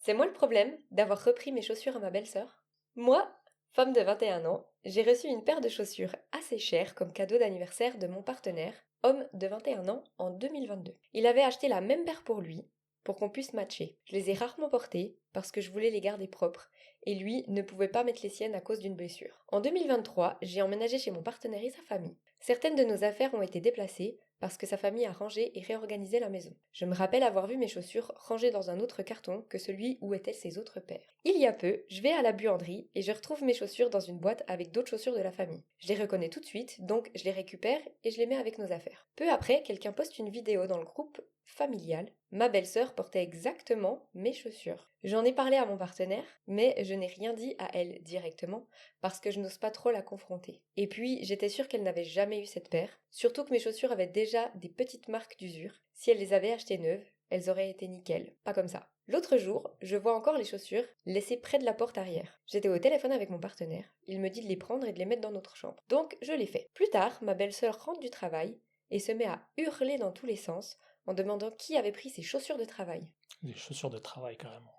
C'est moi le problème d'avoir repris mes chaussures à ma belle-sœur? Moi, femme de 21 ans, j'ai reçu une paire de chaussures assez chères comme cadeau d'anniversaire de mon partenaire, homme de 21 ans, en 2022. Il avait acheté la même paire pour lui, pour qu'on puisse matcher. Je les ai rarement portées parce que je voulais les garder propres, et lui ne pouvait pas mettre les siennes à cause d'une blessure. En 2023, j'ai emménagé chez mon partenaire et sa famille. Certaines de nos affaires ont été déplacées parce que sa famille a rangé et réorganisé la maison. Je me rappelle avoir vu mes chaussures rangées dans un autre carton que celui où étaient ses autres paires. Il y a peu, je vais à la buanderie et je retrouve mes chaussures dans une boîte avec d'autres chaussures de la famille. Je les reconnais tout de suite, donc je les récupère et je les mets avec nos affaires. Peu après, quelqu'un poste une vidéo dans le groupe familial. Ma belle-sœur portait exactement mes chaussures. J'en ai parlé à mon partenaire, mais je n'ai rien dit à elle directement parce que je n'ose pas trop la confronter. Et puis, j'étais sûre qu'elle n'avait jamais eu cette paire, surtout que mes chaussures avaient déjà des petites marques d'usure. Si elle les avait achetées neuves, elles auraient été nickel, pas comme ça. L'autre jour, je vois encore les chaussures laissées près de la porte arrière. J'étais au téléphone avec mon partenaire, il me dit de les prendre et de les mettre dans notre chambre. Donc, je l'ai fait. Plus tard, ma belle-sœur rentre du travail et se met à hurler dans tous les sens en demandant qui avait pris ses chaussures de travail. Des chaussures de travail, carrément.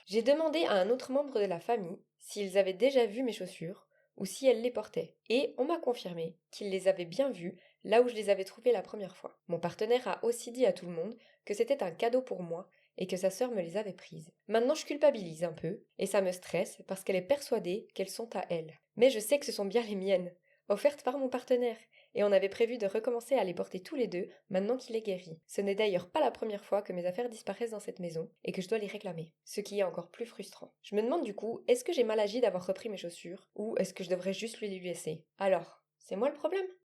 J'ai demandé à un autre membre de la famille s'ils avaient déjà vu mes chaussures ou si elles les portaient, et on m'a confirmé qu'ils les avaient bien vues là où je les avais trouvées la première fois. Mon partenaire a aussi dit à tout le monde que c'était un cadeau pour moi et que sa sœur me les avait prises. Maintenant je culpabilise un peu, et ça me stresse parce qu'elle est persuadée qu'elles sont à elle. Mais je sais que ce sont bien les miennes, offertes par mon partenaire, et on avait prévu de recommencer à les porter tous les deux maintenant qu'il est guéri. Ce n'est d'ailleurs pas la première fois que mes affaires disparaissent dans cette maison et que je dois les réclamer, ce qui est encore plus frustrant. Je me demande du coup, est-ce que j'ai mal agi d'avoir repris mes chaussures ou est-ce que je devrais juste lui les laisser? Alors, c'est moi le problème?